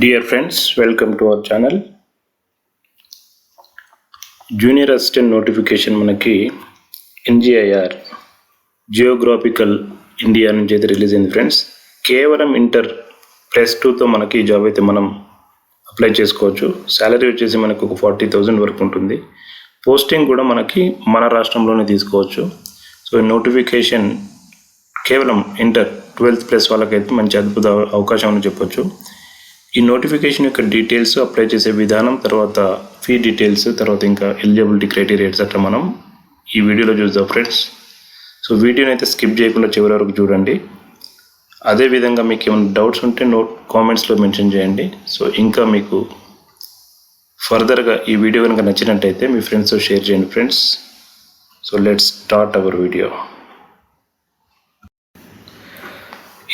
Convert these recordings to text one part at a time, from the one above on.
Dear friends, welcome to our channel. Junior Assistant Notification మనకి NGIR geographical India నుంచి అయితే release అయింది friends. కేవలం ఇంటర్ +2తో మనకి ఈ జాబ్ అయితే మనం అప్లై చేసుకోవచ్చు. శాలరీ వచ్చేసి మనకు ఒక 40,000 వరకు ఉంటుంది. పోస్టింగ్ కూడా మనకి మన రాష్ట్రంలోనే తీసుకోవచ్చు. సో ఈ నోటిఫికేషన్ కేవలం ఇంటర్ 12th+ వాళ్ళకైతే మంచి అద్భుత అవకాశం అని చెప్పొచ్చు. ఈ నోటిఫికేషన్ యొక్క డీటెయిల్స్, అప్లై చేసే విధానం, తర్వాత ఫీ డీటెయిల్స్, తర్వాత ఇంకా ఎలిజిబిలిటీ క్రైటీరియా ఎట్సెట్రా మనం ఈ వీడియోలో చూద్దాం ఫ్రెండ్స్. సో వీడియోని అయితే స్కిప్ చేయకుండా చివరి వరకు చూడండి. అదేవిధంగా మీకు ఏమైనా డౌట్స్ ఉంటే కామెంట్స్లో మెన్షన్ చేయండి. సో ఇంకా మీకు ఫర్దర్గా ఈ వీడియో కనుక నచ్చినట్టయితే మీ ఫ్రెండ్స్తో షేర్ చేయండి friends. So let's start our video.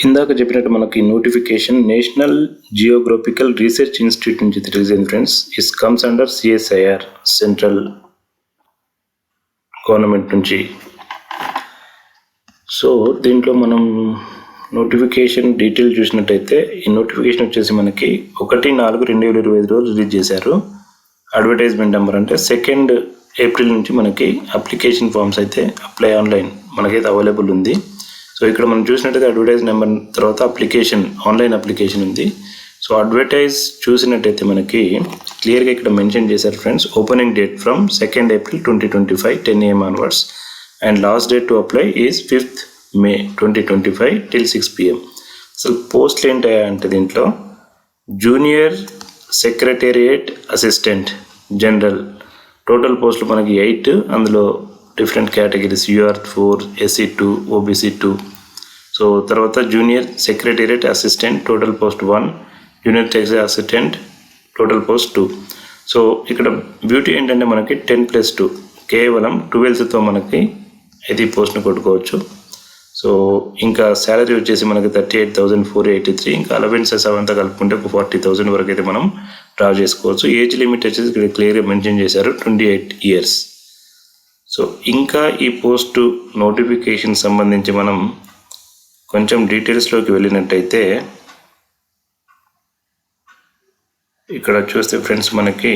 ఇందాక చెప్పినట్టు మనకి notification national geographical research institute నుంచి రిలీజ్ అయింది friends. Is comes under CSIR central government నుంచి. సో దీంట్లో మనం నోటిఫికేషన్ డీటెయిల్ చూసినట్టయితే ఈ నోటిఫికేషన్ వచ్చేసి మనకి 1/4/2025 రిలీజ్ చేశారు. అడ్వర్టైజ్మెంట్ నెంబర్ అంటే 2 ఏప్రిల్ నుంచి మనకి అప్లికేషన్ ఫామ్స్ అయితే అప్లై ఆన్లైన్ మనకైతే అవైలబుల్ ఉంది. సో ఇక్కడ మనం చూసినట్టయితే అడ్వర్టైజ్ నెంబర్ తర్వాత అప్లికేషన్ ఆన్లైన్ అప్లికేషన్ ఉంది. సో అడ్వర్టైజ్ చూసినట్టయితే మనకి క్లియర్గా ఇక్కడ మెన్షన్ చేశారు friends. Opening date from 2 April 2025 10 AM onwards and last date to apply is 5th May 2025 till 6 PM. అసలు పోస్టులు ఏంటంటే దీంట్లో junior secretariat assistant general total పోస్టులు మనకి 8. అందులో different categories UR4, SC2, OBC2. So తర్వాత junior secretariat assistant total post 1, junior tech assistant total post 2. So ఇక్కడ beauty ఏంటంటే మనకి 10+2 కేవలం 12తో మనకి అయితే ఈ పోస్ట్ని కొట్టుకోవచ్చు. సో ఇంకా శాలరీ వచ్చేసి మనకి 38,483, ఇంకా అలవెన్సెస్ అవంతా కలుపుకుంటే ఒక 40,000 వరకు అయితే మనం డ్రా చేసుకోవచ్చు. ఏజ్ లిమిట్ వచ్చేసి ఇక్కడ క్లియర్గా మెన్షన్ చేశారు 28 years. సో ఇంకా ఈ పోస్టు నోటిఫికేషన్ సంబంధించి మనం కొంచెం డీటెయిల్స్లోకి వెళ్ళినట్టయితే ఇక్కడ చూస్తే ఫ్రెండ్స్ మనకి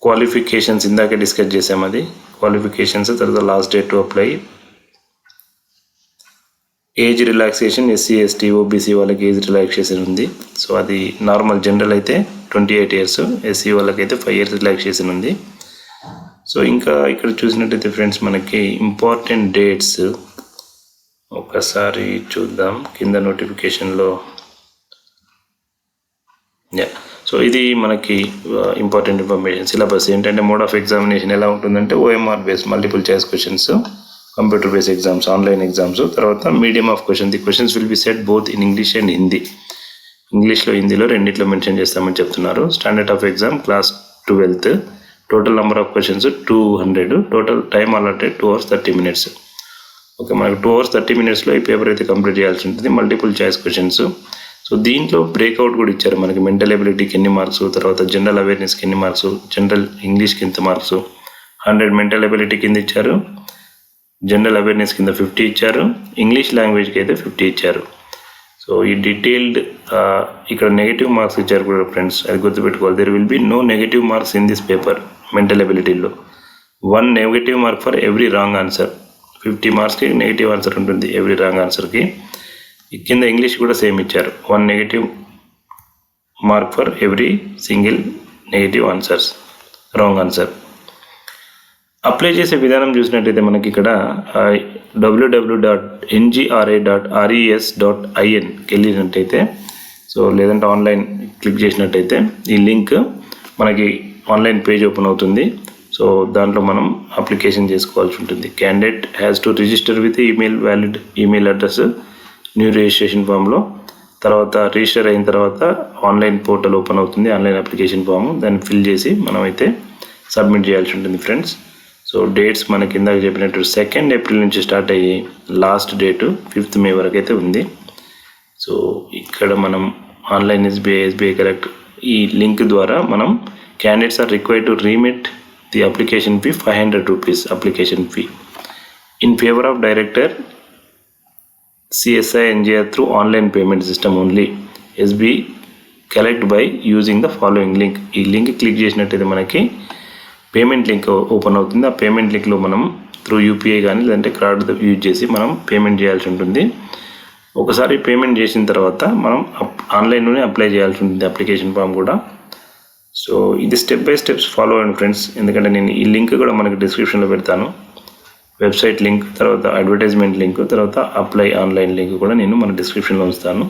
క్వాలిఫికేషన్స్ ఇందాకే డిస్కస్ చేసాం. అది క్వాలిఫికేషన్స్, తర్వాత last date to apply, age relaxation SC, ST, OBC వాళ్ళకి ఏజ్ రిలాక్సేషన్ ఉంది. సో అది నార్మల్ జనరల్ అయితే 28 years, SC వాళ్ళకైతే 5 years రిలాక్సేషన్ ఉంది. సో ఇంకా ఇక్కడ చూసినట్టయితే ఫ్రెండ్స్ మనకి ఇంపార్టెంట్ డేట్స్ ఒకసారి చూద్దాం కింద నోటిఫికేషన్లో. సో ఇది మనకి ఇంపార్టెంట్ ఇన్ఫర్మేషన్. సిలబస్ ఏంటంటే మోడ్ ఆఫ్ ఎగ్జామినేషన్ ఎలా ఉంటుందంటే OMR base, multiple choice questions, computer base exams, online exams, తర్వాత medium of question. The questions will be set both in English and Hindi. ఇంగ్లీష్లో హిందీలో రెండిట్లో మెన్షన్ చేస్తామని చెప్తున్నారు. Standard of exam class 12th, total number of questions 200, total time allotted 2 hours 30 minutes. Okay, మనకు 2 hours 30 minutesలో ఈ paper అయితే complete చేయాల్సి ఉంటుంది. Multiple choice questions. సో దీంట్లో బ్రేక్అవుట్ కూడా ఇచ్చారు మనకి. మెంటల్ ఎబిలిటీకి ఎన్ని మార్క్స్, తర్వాత జనరల్ అవేర్నెస్కి ఎన్ని మార్క్స్, జనరల్ ఇంగ్లీష్కి ఎంత మార్క్స్, 100 మెంటల్ ఎబిలిటీ కింద ఇచ్చారు, జనరల్ అవేర్నెస్ కింద 50 ఇచ్చారు, ఇంగ్లీష్ లాంగ్వేజ్కి అయితే 50 ఇచ్చారు. సో ఈ డీటెయిల్డ్ ఇక్కడ నెగిటివ్ మార్క్స్ ఇచ్చారు కూడా ఫ్రెండ్స్, అది గుర్తుపెట్టుకోవాలి. There will be no negative marks in this paper. Mental ఎబిలిటీలో 1 negative mark for every wrong answer. 50 మార్క్స్కి నెగిటివ్ ఆన్సర్ ఉంటుంది ఎవ్రీ రాంగ్ ఆన్సర్కి. కింద ఇంగ్లీష్ కూడా సేమ్ ఇచ్చారు, 1 negative mark for every single negative answers, wrong answer. Apply చేసే విధానం చూసినట్టయితే మనకి ఇక్కడ www.ngra.res.in వెళ్ళినట్టయితే, సో లేదంటే ఆన్లైన్ క్లిక్ చేసినట్టయితే ఈ లింక్ మనకి ఆన్లైన్ పేజ్ ఓపెన్ అవుతుంది. సో దాంట్లో మనం అప్లికేషన్ చేసుకోవాల్సి ఉంటుంది. Candidate has to register with valid email address new registration ఫామ్లో. తర్వాత రిజిస్టర్ అయిన తర్వాత ఆన్లైన్ పోర్టల్ ఓపెన్ అవుతుంది, ఆన్లైన్ అప్లికేషన్ ఫామ్, దాన్ని ఫిల్ చేసి మనం అయితే సబ్మిట్ చేయాల్సి ఉంటుంది ఫ్రెండ్స్. సో డేట్స్ మనకి ఇందాక చెప్పినట్టు 2 ఏప్రిల్ నుంచి స్టార్ట్ అయ్యి లాస్ట్ డేటు 5th May వరకు అయితే ఉంది. సో ఇక్కడ మనం ఆన్లైన్ SBI కరెక్ట్ ఈ లింక్ ద్వారా మనం candidates are required to remit the application fee 500 rupees application fee in favour of director CSI NGR through online payment system only. SB collect by using the following link. ఈ link click చేసినట్టయితే మనకి payment link open అవుతుంది. ఆ payment లింక్లో మనం through UPI కానీ లేదంటే card use చేసి మనం పేమెంట్ చేయాల్సి ఉంటుంది. ఒకసారి పేమెంట్ చేసిన తర్వాత మనం ఆన్లైన్లోనే అప్లై చేయాల్సి ఉంటుంది అప్లికేషన్ ఫామ్ కూడా. సో ఇది స్టెప్ బై స్టెప్స్ ఫాలో అవ్వండి ఫ్రెండ్స్, ఎందుకంటే నేను ఈ లింక్ కూడా మనకి డిస్క్రిప్షన్లో పెడతాను. వెబ్సైట్ లింక్, తర్వాత అడ్వర్టైజ్మెంట్ లింక్, తర్వాత అప్లై ఆన్లైన్ లింక్ కూడా నేను మన డిస్క్రిప్షన్లో ఉంచుతాను.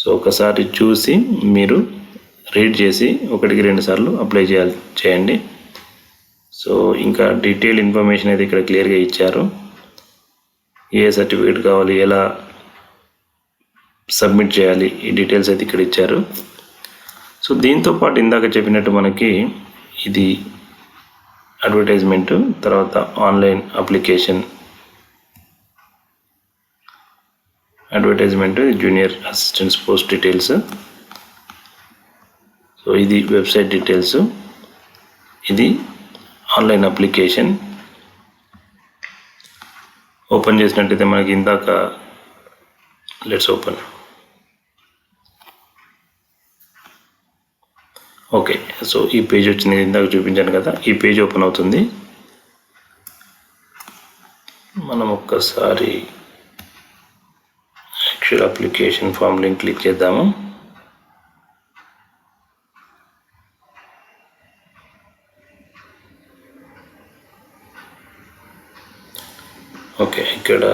సో ఒకసారి చూసి మీరు రీడ్ చేసి 1-2 సార్లు అప్లై చేయండి. సో ఇంకా డీటెయిల్ ఇన్ఫర్మేషన్ అయితే ఇక్కడ క్లియర్గా ఇచ్చారు. ఏ సర్టిఫికేట్ కావాలి, ఎలా సబ్మిట్ చేయాలి, ఈ డీటెయిల్స్ అయితే ఇక్కడ ఇచ్చారు. సో దీంతోపాటు ఇందాక చెప్పినట్టు మనకి ఇది అడ్వర్టైజ్మెంట్, తర్వాత online application, advertisement, junior assistants post details. So ఇది వెబ్సైట్ డీటెయిల్స్, ఇది ఆన్లైన్ అప్లికేషన్. ఓపెన్ చేసినట్టయితే మనకి ఇందాక లెట్స్ ఓపెన్. ఓకే, సో ఈ పేజ్ వచ్చింది, ఇందాక చూపించాను కదా, ఈ పేజ్ ఓపెన్ అవుతుంది. మనం ఒక్కసారి actual application form link click చేద్దాము. ఓకే, ఇక్కడ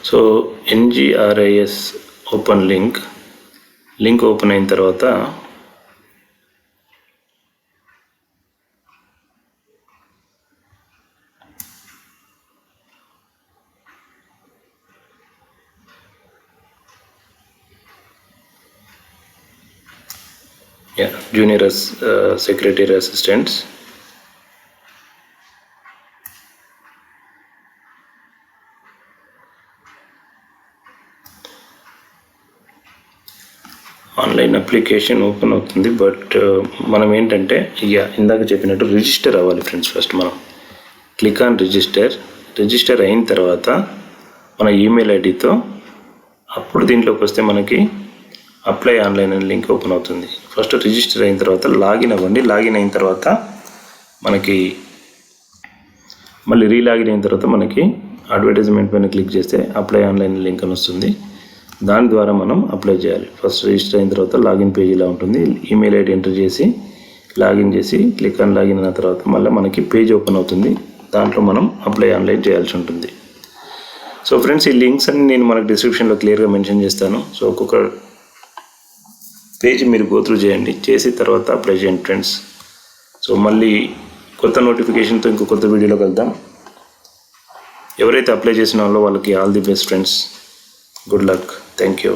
so NGRIS open link open అయిన తర్వాత junior secretary assistants, online application open అవుతుంది. బట్ మనం ఏంటంటే ఇందాక చెప్పినట్టు రిజిస్టర్ అవ్వాలి ఫ్రెండ్స్. ఫస్ట్ మనం క్లిక్ ఆన్ రిజిస్టర్ అయిన తర్వాత మన ఈమెయిల్ ఐడితో అప్పుడు దీంట్లోకి వస్తే మనకి అప్లై ఆన్లైన్ అనే లింక్ ఓపెన్ అవుతుంది. ఫస్ట్ రిజిస్టర్ అయిన తర్వాత లాగిన్ అవ్వండి. లాగిన్ అయిన తర్వాత మనకి మళ్ళీ రీలాగిన్ అయిన తర్వాత మనకి అడ్వర్టైజ్మెంట్ పైన క్లిక్ చేస్తే అప్లై ఆన్లైన్ లింక్ అని వస్తుంది. దాని ద్వారా మనం అప్లై చేయాలి. ఫస్ట్ రిజిస్టర్ అయిన తర్వాత లాగిన్ పేజ్ ఇలా ఉంటుంది. ఈమెయిల్ ఐడి ఎంటర్ చేసి లాగిన్ చేసి క్లిక్ ఆన్ లాగిన్ అయిన తర్వాత మళ్ళీ మనకి పేజ్ ఓపెన్ అవుతుంది. దాంట్లో మనం అప్లై ఆన్లైన్ చేయాల్సి ఉంటుంది. సో ఫ్రెండ్స్, ఈ లింక్స్ అన్ని నేను మనకు డిస్క్రిప్షన్లో క్లియర్గా మెన్షన్ చేస్తాను. సో ఒక్కొక్క పేజ్ మీరు గోత్రూ చేయండి, చేసి తర్వాత అప్లై చేయండి ఫ్రెండ్స్. సో మళ్ళీ కొత్త నోటిఫికేషన్తో ఇంకో కొత్త వీడియోలో కలుద్దాం. ఎవరైతే అప్లై చేసిన వాళ్ళకి all the best friends. Good luck. Thank you.